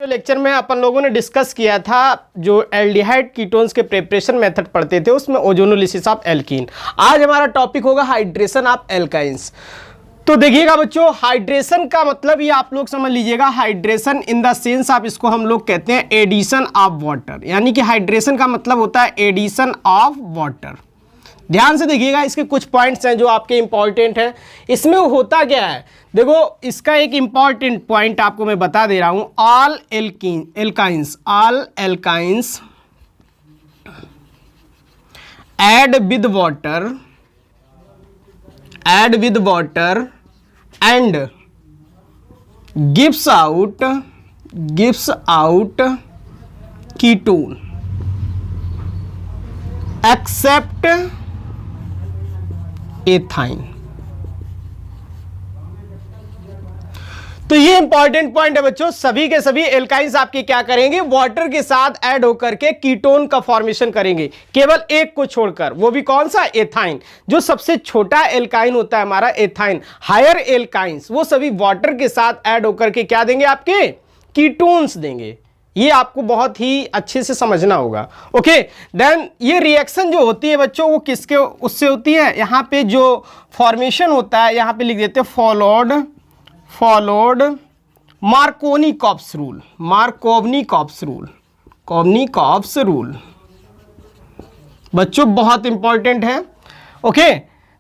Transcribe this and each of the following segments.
Lecture में अपन लोगों ने डिस्कस किया था जो एल्डिहाइड कीटोन्स के प्रिपरेशन मेथड पढ़ते थे उसमें ओजोनोलिसिस ऑफ एल्कीन। आज हमारा टॉपिक होगा हाइड्रेशन ऑफ एल्काइंस। तो देखिएगा बच्चों, हाइड्रेशन का मतलब ये आप लोग समझ लीजिएगा, हाइड्रेशन इन द सेंस आप इसको हम लोग कहते हैं एडिशन ऑफ वाटर, यानी कि हाइड्रेशन का मतलब होता है एडिशन ऑफ वाटर। ध्यान से देखिएगा, इसके कुछ पॉइंट्स हैं जो आपके इंपॉर्टेंट हैं। इसमें होता क्या है, देखो इसका एक इंपॉर्टेंट पॉइंट आपको मैं बता दे रहा हूं। All alkynes add with water and gives out ketone except ethyne. तो ये इंपॉर्टेंट पॉइंट है बच्चों, सभी के सभी एल्काइंस आपके क्या करेंगे, वाटर के साथ ऐड होकर के कीटोन का फॉर्मेशन करेंगे, केवल एक को छोड़कर। वो भी कौन सा, एथाइन। जो सबसे छोटा एल्काइन होता है हमारा एथाइन, हायर एल्काइंस, वो सभी वाटर के साथ ऐड होकर के क्या देंगे, आपके कीटोन्स देंगे। ये आपको बहुत ही अच्छे से समझना होगा। ओके, देन ये रिएक्शन जो होती है बच्चों, वो किसके उससे होती है, यहां पे जो फॉर्मेशन होता है यहां पे लिख देते हैं फॉलोड मार्कोनी-कॉप्स रूल। बच्चों बहुत इंपॉर्टेंट है। ओके,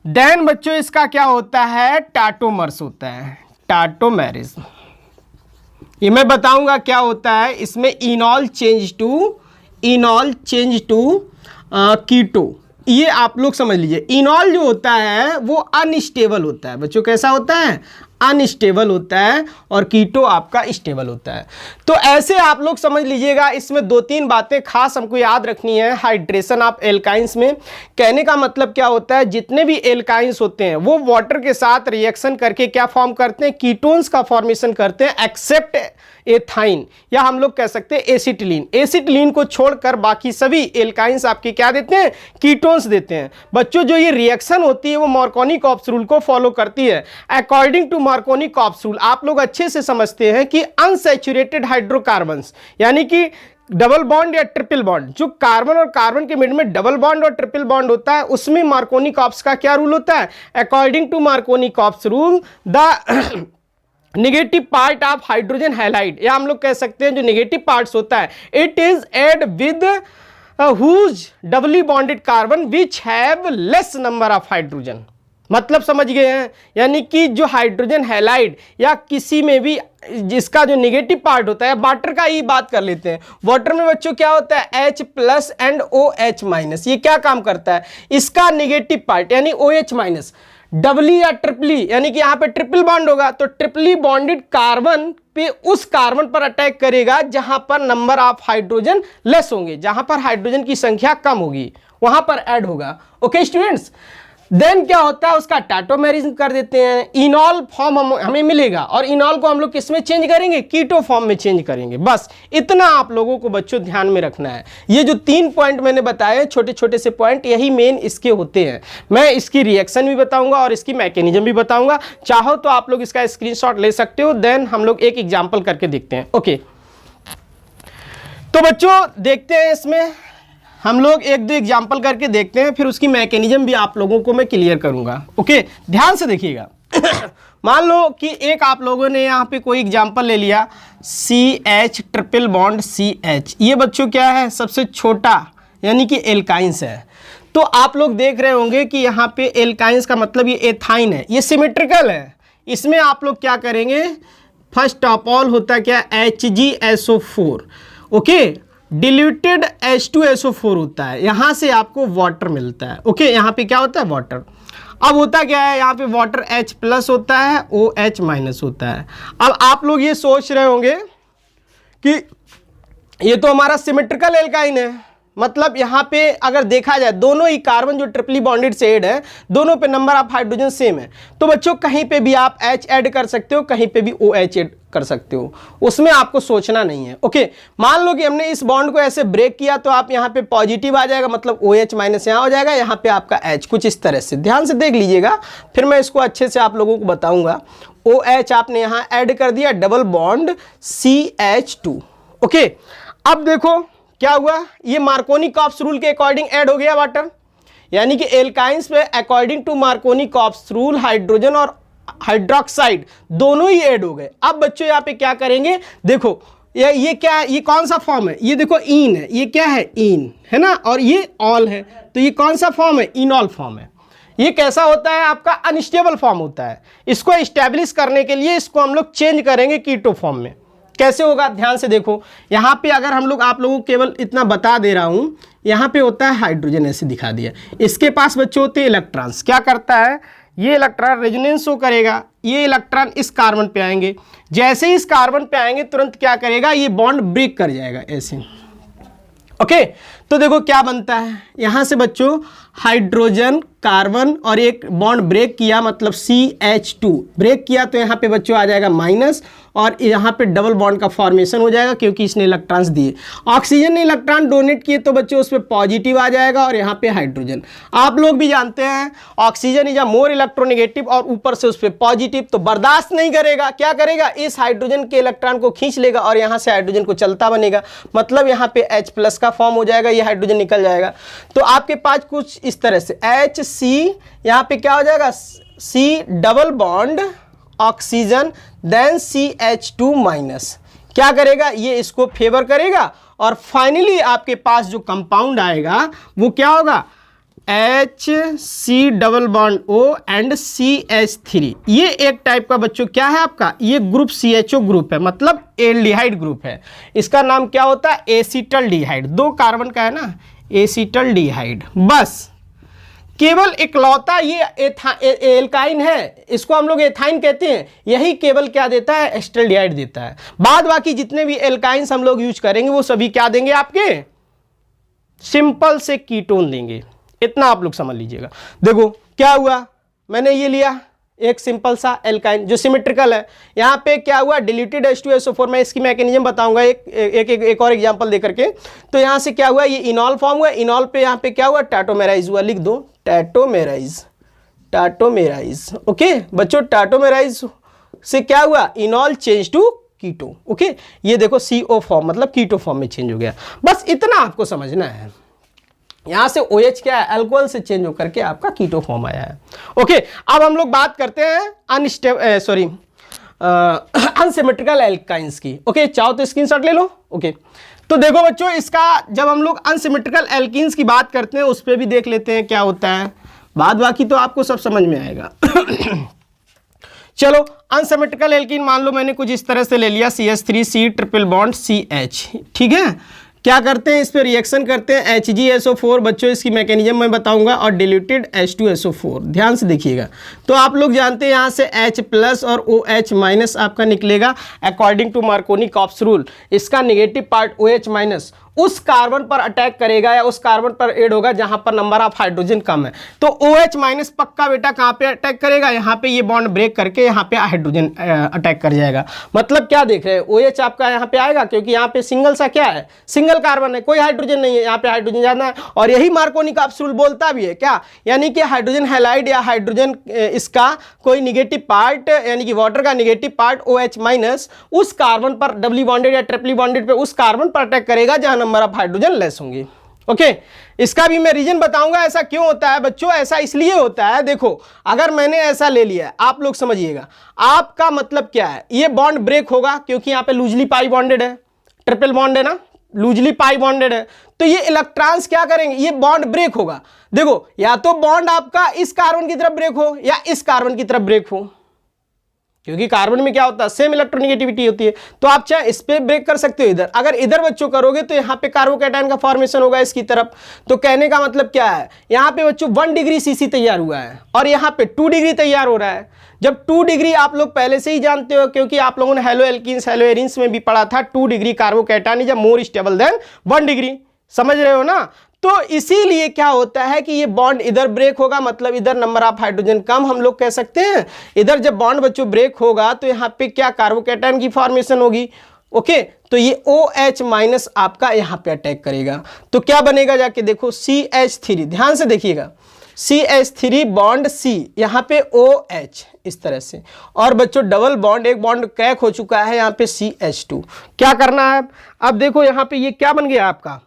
देन बच्चों इसका क्या होता है, टाटोमर्स होता है, टाटोमेरिज। ये मैं बताऊंगा क्या होता है। इसमें इनॉल चेंज टू कीटो, ये आप लोग समझ लीजिए। इनॉल जो होता है वो अनस्टेबल होता है बच्चों, कैसा होता है, अनस्टेबल होता है, और कीटो आपका स्टेबल होता है। तो ऐसे आप लोग समझ लीजिएगा। इसमें दो तीन बातें खास हमको याद रखनी है हाइड्रेशन ऑफ एल्काइंस में। कहने का मतलब क्या होता है, जितने भी एल्काइंस होते हैं वो वाटर के साथ रिएक्शन करके क्या फॉर्म करते हैं, कीटोन्स का फॉर्मेशन करते हैं, एक्सेप्ट एथाइन, या हम लोग कह सकते हैं एसिटिलीन को छोड़कर बाकी सभी एल्काइंस आपके क्या देते हैं, कीटोन्स देते हैं। बच्चों जो ये रिएक्शन होती है वो मार्कोनी-कॉप्स रूल को फॉलो करती है। अकॉर्डिंग टू मार्कोनी-कॉप्स रूल आप लोग अच्छे से समझते हैं कि अनसैचुरेटेड हाइड्रोकार्बन्स, यानी कि डबल बॉन्ड या ट्रिपल बॉन्ड, जो कार्बन और कार्बन के मिड में डबल बॉन्ड और ट्रिपल बॉन्ड होता है, उसमें मार्कोनी-कॉप्स का क्या रूल होता है, according to Markovnikov rule the negative part of hydrogen halide, या हम लोग कह सकते हैं जो नेगेटिव पार्ट्स होता है, it is add with whose doubly bonded carbon which have less number of hydrogen. मतलब समझ गए हैं, यानी कि जो हाइड्रोजन हैलाइड या किसी में भी जिसका जो नेगेटिव पार्ट होता है, वाटर का ही बात कर लेते हैं। वाटर में बच्चों क्या होता है, H+ एंड OH-, ये क्या काम करता है, इसका नेगेटिव पार्ट यानी OH-, डबली या ट्रिपली, यानी कि यहां पे ट्रिपल बॉन्ड होगा तो ट्रिपली बॉन्डेड कार्बन पे उस कार्बन पर अटैक करेगा जहां पर नंबर ऑफ हाइड्रोजन लेस होंगे, जहां पर हाइड्रोजन की संख्या कम होगी वहां पर ऐड होगा। ओके स्टूडेंट्स, देन क्या होता है, उसका टाटोमेरिज्म कर देते हैं, इनॉल फॉर्म हमें मिलेगा, और इनॉल को हम लोग किस में चेंज करेंगे, कीटो फॉर्म में चेंज करेंगे। बस इतना आप लोगों को बच्चों ध्यान में रखना है। ये जो 3 पॉइंट मैंने बताए, छोटे छोटे से पॉइंट, यही मेन इसके होते हैं। मैं इसकी रिएक्शन भी बताऊंगा और इसकी मैकेनिज्म भी बताऊंगा। चाहो तो आप लोग इसका स्क्रीनशॉट ले सकते हो। देन हम लोग एक एग्जाम्पल करके देखते हैं। ओके, तो बच्चों देखते हैं, इसमें हम लोग एक दो एग्जाम्पल करके देखते हैं, फिर उसकी मैकेनिज्म भी आप लोगों को मैं क्लियर करूंगा। ओके, ध्यान से देखिएगा। मान लो कि एक आप लोगों ने यहाँ पे कोई एग्जाम्पल ले लिया, CH ट्रिपल बॉन्ड CH, ये बच्चों क्या है, सबसे छोटा यानी कि एल्काइंस है। तो आप लोग देख रहे होंगे कि यहाँ पे एल्काइंस का मतलब ये एथाइन है, ये सिमेट्रिकल है। इसमें आप लोग क्या करेंगे, फर्स्ट ऑफ ऑल होता क्या, HgSO4, ओके, डिल्यूटेड H2SO4 होता है, यहां से आपको वाटर मिलता है। ओके, यहां पे क्या होता है, वाटर। अब होता क्या है, यहां पे वाटर H+ होता है, OH- होता है। अब आप लोग ये सोच रहे होंगे कि ये तो हमारा सिमेट्रिकल एल्काइन है, मतलब यहाँ पे अगर देखा जाए दोनों ही कार्बन जो ट्रिपली बॉन्डेड से ऐड है, दोनों पे नंबर ऑफ हाइड्रोजन सेम है। तो बच्चों कहीं पे भी आप H ऐड कर सकते हो, कहीं पे भी OH ऐड कर सकते हो, उसमें आपको सोचना नहीं है। ओके, मान लो कि हमने इस बॉन्ड को ऐसे ब्रेक किया तो आप यहाँ पे पॉजिटिव आ जाएगा, मतलब OH- यहाँ हो जाएगा, यहाँ पे आपका H, कुछ इस तरह से। ध्यान से देख लीजिएगा, फिर मैं इसको अच्छे से आप लोगों को बताऊंगा। OH आपने यहाँ ऐड कर दिया, डबल बॉन्ड CH2, ओके, अब देखो क्या हुआ, ये मार्कोनी-कॉप्स रूल के अकॉर्डिंग ऐड हो गया वाटर, यानी कि एल्काइंस में according to Markovnikov rule hydrogen और हाइड्रोक्साइड दोनों ही ऐड हो गए। अब बच्चों यहाँ पे क्या करेंगे, देखो ये क्या है, ये कौन सा फॉर्म है, ये देखो इन है, ये क्या है इन है ना, और ये ऑल है, तो ये कौन सा फॉर्म है, इनॉल फॉर्म है। ये कैसा होता है आपका, अनस्टेबल फॉर्म होता है। इसको एस्टेब्लिश करने के लिए इसको हम लोग चेंज करेंगे कीटो फॉर्म में। कैसे होगा, ध्यान से देखो, यहाँ पे अगर हम लोग आप लोगों को केवल इतना बता दे रहा हूँ, यहाँ पे होता है हाइड्रोजन, ऐसे दिखा दिया, इसके पास बच्चे होते हैं इलेक्ट्रॉन्स। क्या करता है, ये इलेक्ट्रॉन रेजोनेंस शो करेगा, ये इलेक्ट्रॉन इस कार्बन पे आएंगे, जैसे ही इस कार्बन पे आएंगे तुरंत क्या करेगा, ये बॉन्ड ब्रेक कर जाएगा ऐसे। ओके, तो देखो क्या बनता है, यहां से बच्चों हाइड्रोजन कार्बन और एक बॉन्ड ब्रेक किया, मतलब CH2 ब्रेक किया, तो यहाँ पे बच्चों आ जाएगा माइनस, और यहाँ पे डबल बॉन्ड का फॉर्मेशन हो जाएगा क्योंकि इसने इलेक्ट्रॉन्स दिए। ऑक्सीजन ने इलेक्ट्रॉन डोनेट किए तो बच्चों उस पर पॉजिटिव आ जाएगा, और यहाँ पे हाइड्रोजन। आप लोग भी जानते हैं oxygen is a more electronegative, और ऊपर से उस पर पॉजिटिव, तो बर्दाश्त नहीं करेगा, क्या करेगा, इस हाइड्रोजन के इलेक्ट्रॉन को खींच लेगा और यहाँ से हाइड्रोजन को चलता बनेगा, मतलब यहाँ पे H+ का फॉर्म हो जाएगा, ये हाइड्रोजन निकल जाएगा। तो आपके पास कुछ इस तरह से HC, यहाँ पे क्या हो जाएगा, C double bond oxygen, then CH2 minus, क्या करेगा, ये इसको फेवर करेगा, और फाइनली आपके पास जो कंपाउंड आएगा वो क्या होगा, HC double bond O and CH3। ये एक टाइप का बच्चों क्या है आपका, ये ग्रुप CHO ग्रुप है, मतलब एल्डिहाइड ग्रुप है। इसका नाम क्या होता है, एसिटल्डिहाइड, 2 कार्बन का है ना, एसिटल्डिहाइड। बस केवल इकलौता ये एल्काइन है, इसको हम लोग एथाइन कहते हैं, यही केवल क्या देता है, एसिटल्डिहाइड देता है। बाद बाकी जितने भी एल्काइंस हम लोग यूज करेंगे वो सभी क्या देंगे, आपके सिंपल से कीटोन देंगे। इतना आप लोग समझ लीजिएगा। देखो क्या हुआ, मैंने ये लिया एक सिंपल सा एल्काइन जो सिमेट्रिकल है, यहाँ पे क्या हुआ, डिल्यूटेड H2SO4, मैं इसकी मैकेनिज्म बताऊंगा एक और एग्जांपल देकर के। तो यहाँ से क्या हुआ, ये इनॉल फॉर्म हुआ, इनॉल पे यहाँ पे क्या हुआ, टाटोमेराइज हुआ, लिख दो टाटोमेराइज, टाटोमेराइज। ओके बच्चों, टाटोमेराइज से क्या हुआ, enol change to keto. Okay, ये देखो CO फॉर्म, मतलब कीटो फॉर्म में चेंज हो गया। बस इतना आपको समझना है। यहां से OH क्या है, अल्कोहल से चेंज होकर के आपका कीटो फॉर्म आया है। ओके, अब हम लोग बात करते हैं अनसिमेट्रिकल एल्काइंस की। ओके, चाहो तो स्क्रीनशॉट ले लो। ओके, तो देखो बच्चों, इसका जब हम लोग अनसिमेट्रिकल एल्कीन्स की बात करते हैं उस पर भी देख लेते हैं क्या होता है, बाद बाकी तो आपको सब समझ में आएगा। चलो, अनसिमेट्रिकल एल्कीन मान लो मैंने कुछ इस तरह से ले लिया, CH3C ट्रिपल बॉन्ड CH, ठीक है। क्या करते हैं, इस पे रिएक्शन करते हैं, HgSO4, बच्चों इसकी मैकेनिज्म मैं बताऊंगा, और डिल्यूटेड H2SO4, ध्यान से देखिएगा। तो आप लोग जानते हैं यहाँ से H+ और OH- आपका निकलेगा अकॉर्डिंग टू मार्कोनी-कॉप्स रूल। इसका नेगेटिव पार्ट OH- उस कार्बन पर अटैक करेगा या उस कार्बन पर ऐड होगा जहां पर नंबर ऑफ हाइड्रोजन कम है। तो OH- पक्का बेटा कहां पे अटैक करेगा, यहां पे ये बॉन्ड ब्रेक करके यहां पे हाइड्रोजन अटैक कर जाएगा। मतलब क्या देख रहे हैं, OH आपका यहां पे आएगा क्योंकि यहां पे सिंगल सा क्या है, सिंगल कार्बन है, कोई हाइड्रोजन नहीं है, यहाँ पे हाइड्रोजन ज्यादा है। और यही मार्कोनी-कॉप्स रूल बोलता भी है क्या, यानी कि हाइड्रोजन हैलाइड या हाइड्रोजन इसका कोई निगेटिव पार्ट, यानी कि वाटर का निगेटिव पार्ट OH- उस कार्बन पर डबली बॉन्डेड या ट्रिपली बॉन्डेड पे उस कार्बन पर अटैक करेगा जहां नंबर ऑफ हाइड्रोजन लेस होंगे। ओके, इसका भी मैं रीजन बताऊंगा ऐसा क्यों होता है बच्चों। ऐसा इसलिए होता है, देखो अगर मैंने ऐसा ले लिया है, आप लोग समझिएगा, आपका मतलब क्या है, ये बॉन्ड ब्रेक होगा क्योंकि यहां पे लूजली पाई बॉन्डेड है, ट्रिपल बॉन्ड है ना, लूजली पाई बॉन्डेड है, तो ये इलेक्ट्रॉन्स क्या करेंगे, ये बॉन्ड ब्रेक होगा। देखो या तो बॉन्ड आपका इस कार्बन की तरफ ब्रेक हो या इस कार्बन की तरफ ब्रेक हो, क्योंकि कार्बन में क्या होता है, सेम इलेक्ट्रोनेगेटिविटी होती है। तो आप चाहे इस पे ब्रेक कर सकते हो इधर, अगर इधर बच्चों करोगे तो यहाँ पे कार्बोकैटायन का फॉर्मेशन होगा इसकी तरफ। तो कहने का मतलब क्या है, यहाँ पे बच्चों 1 डिग्री CC तैयार हुआ है और यहाँ पे 2 डिग्री तैयार हो रहा है। जब 2 डिग्री आप लोग पहले से ही जानते हो क्योंकि आप लोगों ने हेलो एल्कीन्स हेलो एरिन्स में भी पढ़ा था, 2 degree carbocation is more stable then 1 degree, समझ रहे हो ना। तो इसीलिए क्या होता है कि ये बॉन्ड इधर ब्रेक होगा, मतलब इधर नंबर ऑफ हाइड्रोजन कम हम लोग कह सकते हैं। इधर जब बॉन्ड बच्चों ब्रेक होगा तो यहाँ पे क्या कार्बोकैटायन की फॉर्मेशन होगी। ओके, तो ये OH- आपका यहाँ पे अटैक करेगा, तो क्या बनेगा जाके देखो CH3, ध्यान से देखिएगा, CH3 बॉन्ड C, यहाँ पे OH इस तरह से, और बच्चों डबल बॉन्ड, एक बॉन्ड क्रैक हो चुका है यहाँ पे CH2। क्या करना है अब देखो यहाँ पे ये क्या बन गया आपका,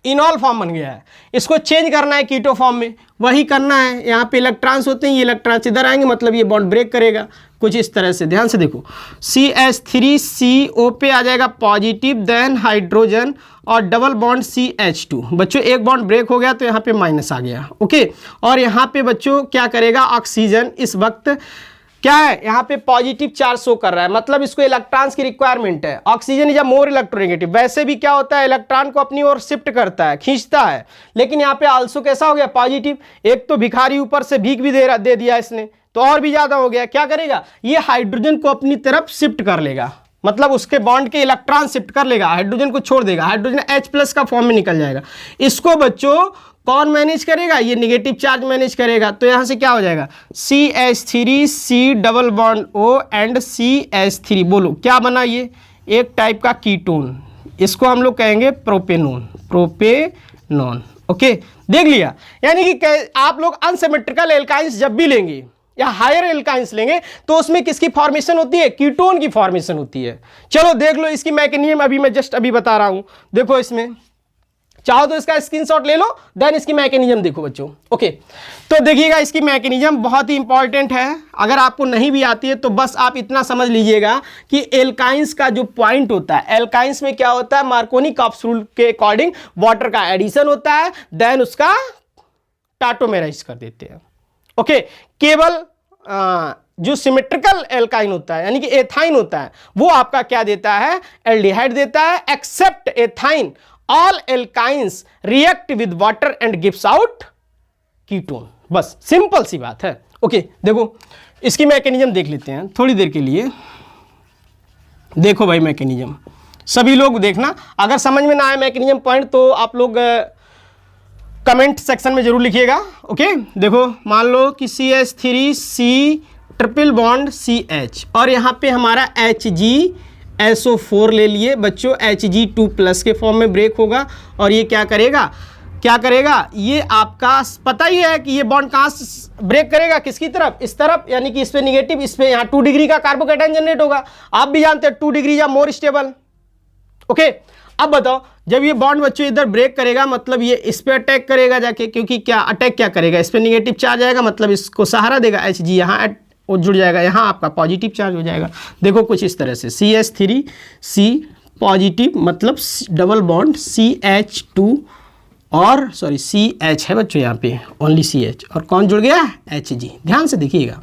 इनॉल फॉर्म बन गया है, इसको चेंज करना है कीटो फॉर्म में, वही करना है। यहाँ पे इलेक्ट्रॉन्स होते हैं, ये इलेक्ट्रॉन्स इधर आएंगे, मतलब ये बॉन्ड ब्रेक करेगा कुछ इस तरह से। ध्यान से देखो, CH3CO पे आ जाएगा पॉजिटिव, देन हाइड्रोजन और डबल बॉन्ड CH2। बच्चों एक बॉन्ड ब्रेक हो गया तो यहाँ पे माइनस आ गया, ओके। और यहाँ पे बच्चों क्या करेगा, ऑक्सीजन इस वक्त क्या है, यहाँ पे पॉजिटिव चार्ज शो कर रहा है, मतलब इसको इलेक्ट्रॉन्स की रिक्वायरमेंट है। Oxygen is a more electronegative, वैसे भी क्या होता है, इलेक्ट्रॉन को अपनी ओर शिफ्ट करता है, खींचता है, लेकिन यहाँ पे आल्सो कैसा हो गया, पॉजिटिव। एक तो भिखारी ऊपर से भीख भी दे दिया इसने, तो और भी ज्यादा हो गया। क्या करेगा, ये हाइड्रोजन को अपनी तरफ शिफ्ट कर लेगा, मतलब उसके बॉन्ड के इलेक्ट्रॉन शिफ्ट कर लेगा, हाइड्रोजन को छोड़ देगा, हाइड्रोजन H+ का फॉर्म में निकल जाएगा। इसको बच्चों कौन मैनेज करेगा, ये नेगेटिव चार्ज मैनेज करेगा। तो यहां से क्या हो जाएगा, CH3C double bond O and CH3, बोलो क्या बना, ये एक टाइप का कीटोन, इसको हम लोग कहेंगे प्रोपेनॉन। ओके, देख लिया। यानी कि आप लोग अनसिमेट्रिकल एल्काइंस जब भी लेंगे या हायर एल्काइंस लेंगे तो उसमें किसकी फॉर्मेशन होती है, कीटोन की फॉर्मेशन होती है। चलो देख लो इसकी मैकेनिज्म, अभी मैं जस्ट अभी बता रहा हूं। देखो इसमें चाहो तो इसका स्क्रीनशॉट ले लो, देन इसकी मैकेनिज्म देखो बच्चों। ओके, तो देखिएगा इसकी मैकेनिज्म बहुत ही इंपॉर्टेंट है, अगर आपको नहीं भी आती है तो बस आप इतना समझ लीजिएगा कि एल्काइंस का जो पॉइंट होता है, एल्काइंस में क्या होता है, मार्कोनी-काप्स रूल के अकॉर्डिंग वाटर का एडिशन होता है, देन उसका टाटोमेराइज कर देते हैं। ओके, केवल जो सिमेट्रिकल एल्काइन होता है यानी कि एथाइन होता है, वो आपका क्या देता है, एल्डिहाइड देता है। Except ethyne, all alkynes react with water and gives out ketone. बस सिंपल सी बात है। ओके, देखो इसकी मैकेनिज्म देख लेते हैं थोड़ी देर के लिए। देखो भाई मैकेनिज्म, सभी लोग देखना, अगर समझ में ना आए मैकेनिज्म पॉइंट तो आप लोग कमेंट सेक्शन में जरूर लिखिएगा। ओके, देखो मान लो कि CH3C ट्रिपल बॉन्ड CH और यहाँ पे हमारा HgSO4 ले लिए बच्चों, Hg2+ के फॉर्म में ब्रेक होगा और ये क्या करेगा, ये आपका पता ही है कि ये बॉन्ड कहाँ ब्रेक करेगा, किसकी तरफ, इस तरफ, यानी कि इस पे निगेटिव, इस पे यहाँ 2 डिग्री का कार्बोकैटायन जनरेट होगा। आप भी जानते हैं 2 डिग्री या मोर स्टेबल। ओके, अब बताओ जब ये बॉन्ड बच्चों इधर ब्रेक करेगा मतलब ये इस पे अटैक करेगा जाके, क्योंकि क्या अटैक क्या करेगा, इस पे निगेटिव चार्ज आएगा, मतलब इसको सहारा देगा, Hg यहाँ वो जुड़ जाएगा, यहाँ आपका पॉजिटिव चार्ज हो जाएगा। देखो कुछ इस तरह से CH3C पॉजिटिव, मतलब डबल बॉन्ड CH2 और सॉरी CH है बच्चों, यहाँ पे ओनली CH, और कौन जुड़ गया, Hg। ध्यान से देखिएगा।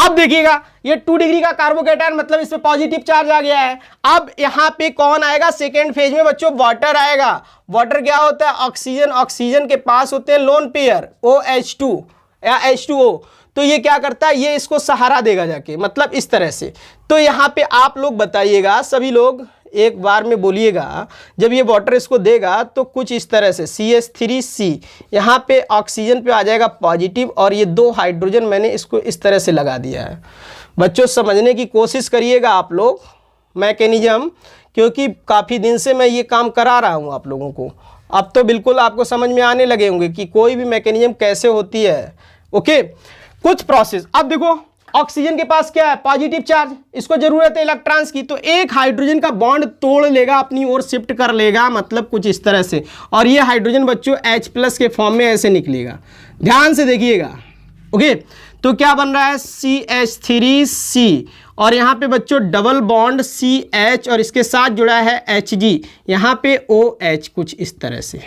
अब देखिएगा ये 2 डिग्री का कार्बोकैटायन, मतलब इस पे पॉजिटिव चार्ज आ गया है। अब यहाँ पे कौन आएगा, सेकेंड फेज में बच्चों वाटर आएगा। वाटर क्या होता है, ऑक्सीजन, ऑक्सीजन के पास होते हैं लोन पेयर OH2 या H2O, तो ये क्या करता है, ये इसको सहारा देगा जाके, मतलब इस तरह से। तो यहाँ पे आप लोग बताइएगा, सभी लोग एक बार में बोलिएगा, जब ये वाटर इसको देगा तो कुछ इस तरह से CH3C यहाँ पे ऑक्सीजन पे आ जाएगा पॉजिटिव, और ये 2 हाइड्रोजन मैंने इसको इस तरह से लगा दिया है। बच्चों समझने की कोशिश करिएगा आप लोग मैकेनिज्म, क्योंकि काफ़ी दिन से मैं ये काम करा रहा हूँ आप लोगों को। अब तो बिल्कुल आपको समझ में आने लगे होंगे कि कोई भी मैकेनिज्म कैसे होती है। ओके, कुछ प्रोसेस। अब देखो ऑक्सीजन के पास क्या है, पॉजिटिव चार्ज, इसको जरूरत है इलेक्ट्रॉन्स की, तो एक हाइड्रोजन का बॉन्ड तोड़ लेगा, अपनी ओर शिफ्ट कर लेगा, मतलब कुछ इस तरह से, और ये हाइड्रोजन बच्चों H+ के फॉर्म में ऐसे निकलेगा। ध्यान से देखिएगा। ओके, तो क्या बन रहा है, CH3C और यहाँ पे बच्चों डबल बॉन्ड CH और इसके साथ जुड़ा है Hg, यहाँ पे OH कुछ इस तरह से।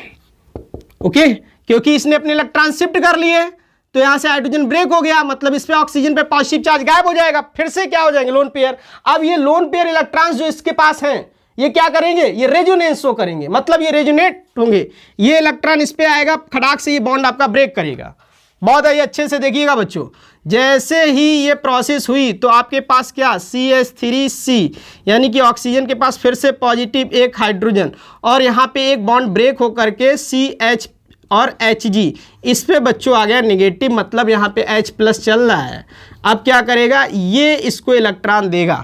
ओके, क्योंकि इसने अपने इलेक्ट्रॉन शिफ्ट कर लिए तो यहां से हाइड्रोजन ब्रेक हो गया, मतलब इस पे ऑक्सीजन पे पॉजिटिव चार्ज गायब हो जाएगा, फिर से क्या हो जाएंगे, लोन पेयर। अब ये लोन पेयर इलेक्ट्रॉन्स जो इसके पास हैं ये क्या करेंगे, ये रेजोनेंस शो करेंगे, मतलब ये रेजोनेट होंगे, ये इलेक्ट्रॉन इस पे आएगा, खटाक से ये बॉन्ड आपका ब्रेक करेगा। बहुत ही अच्छे से देखिएगा बच्चों, जैसे ही ये प्रोसेस हुई तो आपके पास क्या, CH3C यानी कि ऑक्सीजन के पास फिर से पॉजिटिव एक हाइड्रोजन, और यहाँ पे एक बॉन्ड ब्रेक होकर के CH और Hg, इस पे बच्चों आ गया निगेटिव, मतलब यहाँ पे H+ चल रहा है। अब क्या करेगा, ये इसको इलेक्ट्रॉन देगा।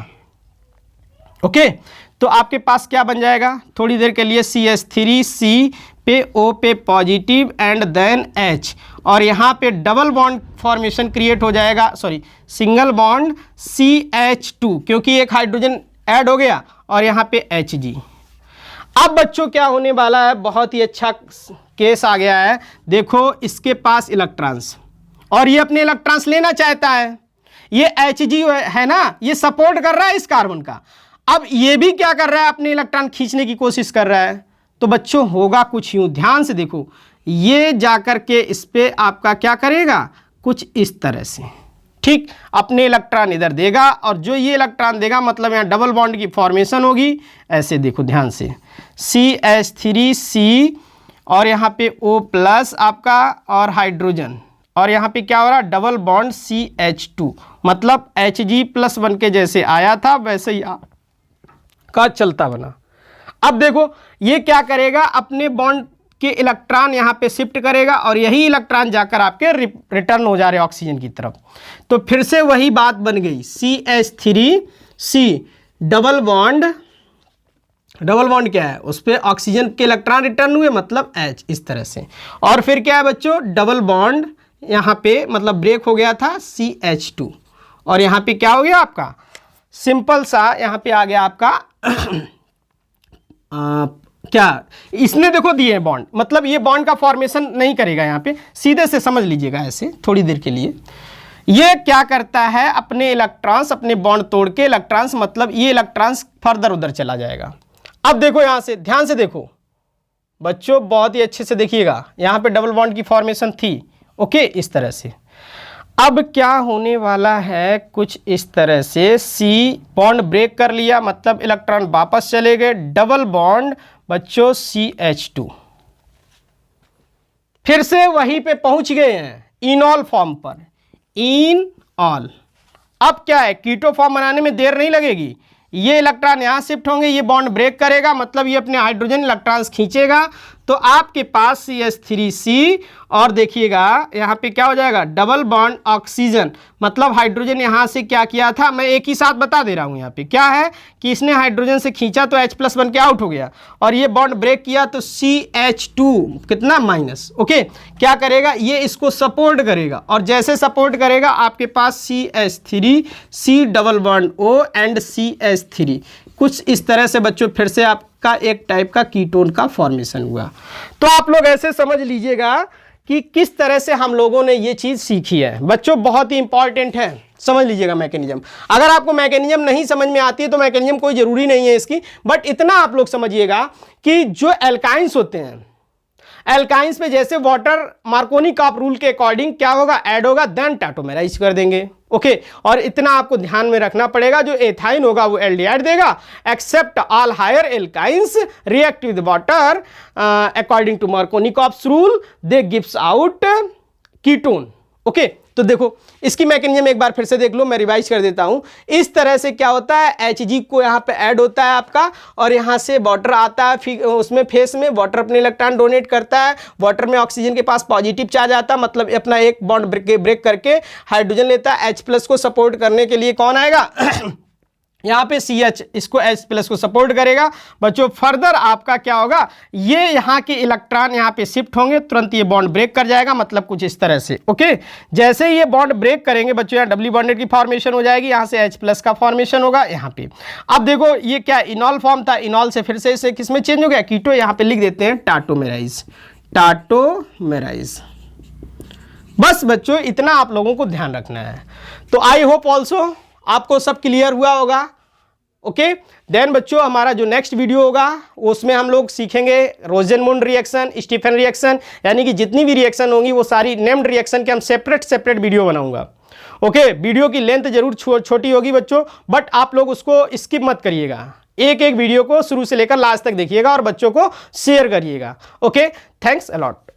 ओके, तो आपके पास क्या बन जाएगा, थोड़ी देर के लिए CH3C पे O पे पॉजिटिव एंड देन H, और यहाँ पे डबल बॉन्ड फॉर्मेशन क्रिएट हो जाएगा, सॉरी सिंगल बॉन्ड CH2, क्योंकि एक हाइड्रोजन ऐड हो गया, और यहाँ पे Hg। अब बच्चों क्या होने वाला है, बहुत ही अच्छा केस आ गया है। देखो इसके पास इलेक्ट्रॉन्स, और ये अपने इलेक्ट्रॉन्स लेना चाहता है, ये Hg है ना, ये सपोर्ट कर रहा है इस कार्बन का। अब ये भी क्या कर रहा है, अपने इलेक्ट्रॉन खींचने की कोशिश कर रहा है। तो बच्चों होगा कुछ यूं, ध्यान से देखो, ये जाकर के इस पे आपका क्या करेगा, कुछ इस तरह से, ठीक, अपने इलेक्ट्रॉन इधर देगा, और जो ये इलेक्ट्रॉन देगा मतलब यहाँ डबल बॉन्ड की फॉर्मेशन होगी। ऐसे देखो ध्यान से, CH3C, और यहाँ पे O+ आपका और हाइड्रोजन, और यहाँ पे क्या हो रहा है, डबल बॉन्ड CH2, मतलब Hg+ बन के जैसे आया था वैसे ही का चलता बना। अब देखो ये क्या करेगा, अपने बॉन्ड के इलेक्ट्रॉन यहाँ पे शिफ्ट करेगा, और यही इलेक्ट्रॉन जाकर आपके रिटर्न हो जा रहे ऑक्सीजन की तरफ। तो फिर से वही बात बन गई, CH3C डबल बॉन्ड क्या है, उस पर ऑक्सीजन के इलेक्ट्रॉन रिटर्न हुए, मतलब H, इस तरह से। और फिर क्या है बच्चों, डबल बॉन्ड यहाँ पे मतलब ब्रेक हो गया था CH2, और यहाँ पे क्या हो गया आपका, सिंपल सा यहाँ पे आ गया आपका क्या, इसने देखो दिए बॉन्ड, मतलब ये बॉन्ड का फॉर्मेशन नहीं करेगा, यहाँ पे सीधे से समझ लीजिएगा ऐसे थोड़ी देर के लिए। ये क्या करता है, अपने इलेक्ट्रॉन्स, अपने बॉन्ड तोड़ के इलेक्ट्रॉन्स, मतलब ये इलेक्ट्रॉन्स फर्दर उधर चला जाएगा। अब देखो यहाँ से ध्यान से देखो बच्चों, बहुत ही अच्छे से देखिएगा, यहाँ पे डबल बॉन्ड की फॉर्मेशन थी, ओके, इस तरह से। अब क्या होने वाला है, कुछ इस तरह से, C बॉन्ड ब्रेक कर लिया, मतलब इलेक्ट्रॉन वापस चले गए, डबल बॉन्ड बच्चों CH2, फिर से वहीं पे पहुंच गए हैं इनॉल फॉर्म पर, इनॉल। अब क्या है, कीटो फॉर्म बनाने में देर नहीं लगेगी, ये इलेक्ट्रॉन यहाँ शिफ्ट होंगे, ये बॉन्ड ब्रेक करेगा, मतलब ये अपने हाइड्रोजन इलेक्ट्रॉन्स खींचेगा, तो आपके पास CH3C, और देखिएगा यहाँ पे क्या हो जाएगा, डबल बॉन्ड ऑक्सीजन, मतलब हाइड्रोजन यहाँ से क्या किया था, मैं एक ही साथ बता दे रहा हूँ, यहाँ पे क्या है कि इसने हाइड्रोजन से खींचा तो H+ बन के आउट हो गया, और ये बॉन्ड ब्रेक किया तो CH2 कितना माइनस, ओके, क्या करेगा, ये इसको सपोर्ट करेगा, और जैसे सपोर्ट करेगा आपके पास CH3C double bond O and CH3, कुछ इस तरह से बच्चों फिर से आपका एक टाइप का कीटोन का फॉर्मेशन हुआ। तो आप लोग ऐसे समझ लीजिएगा कि किस तरह से हम लोगों ने ये चीज़ सीखी है बच्चों, बहुत ही इंपॉर्टेंट है, समझ लीजिएगा मैकेनिज्म। अगर आपको मैकेनिज्म नहीं समझ में आती है तो मैकेनिज्म कोई ज़रूरी नहीं है इसकी, बट इतना आप लोग समझिएगा कि जो एल्काइंस होते हैं, एल्काइंस पे जैसे वाटर मार्कोनी कॉप रूल के अकॉर्डिंग क्या होगा, ऐड होगा, देन टाटोमेराइज कर देंगे, ओके। और इतना आपको ध्यान में रखना पड़ेगा, जो एथाइन होगा वो एल्डिहाइड देगा, except all higher alkynes react with water according to Markovnikov rule, they gives out ketone, okay. तो देखो इसकी मैकेनिज्म एक बार फिर से देख लो, मैं रिवाइज कर देता हूं। इस तरह से क्या होता है, Hg को यहाँ पे ऐड होता है आपका, और यहाँ से वाटर आता है, फिर उसमें फेस में वाटर अपने इलेक्ट्रॉन डोनेट करता है, वाटर में ऑक्सीजन के पास पॉजिटिव चार्ज आता है, मतलब अपना एक बॉन्ड ब्रेक करके हाइड्रोजन लेता है, H+ को सपोर्ट करने के लिए कौन आएगा यहाँ पे CH, इसको H+ को सपोर्ट करेगा बच्चों। फर्दर आपका क्या होगा, ये यहाँ के इलेक्ट्रॉन यहाँ पे शिफ्ट होंगे, तुरंत ये बॉन्ड ब्रेक कर जाएगा, मतलब कुछ इस तरह से, ओके। जैसे ही ये बॉन्ड ब्रेक करेंगे बच्चों, यहाँ डबली बॉन्डेड की फॉर्मेशन हो जाएगी, यहाँ से H+ का फॉर्मेशन होगा यहाँ पे। अब देखो ये क्या इनॉल फॉर्म था, इनॉल से फिर से इसे किस में चेंज हो गया, कीटो, यहाँ पे लिख देते हैं टाटोमेराइज, टाटोमेराइज। बस बच्चों इतना आप लोगों को ध्यान रखना है। तो आई होप ऑल्सो आपको सब क्लियर हुआ होगा, ओके। देन बच्चों हमारा जो नेक्स्ट वीडियो होगा उसमें हम लोग सीखेंगे रोजेनमुंड रिएक्शन, स्टीफन रिएक्शन, यानी कि जितनी भी रिएक्शन होंगी वो सारी नेम्ड रिएक्शन के हम सेपरेट वीडियो बनाऊंगा, ओके। वीडियो की लेंथ जरूर छोटी होगी बच्चों, बट आप लोग उसको स्किप मत करिएगा, एक वीडियो को शुरू से लेकर लास्ट तक देखिएगा और बच्चों को शेयर करिएगा, ओके। Thanks a lot.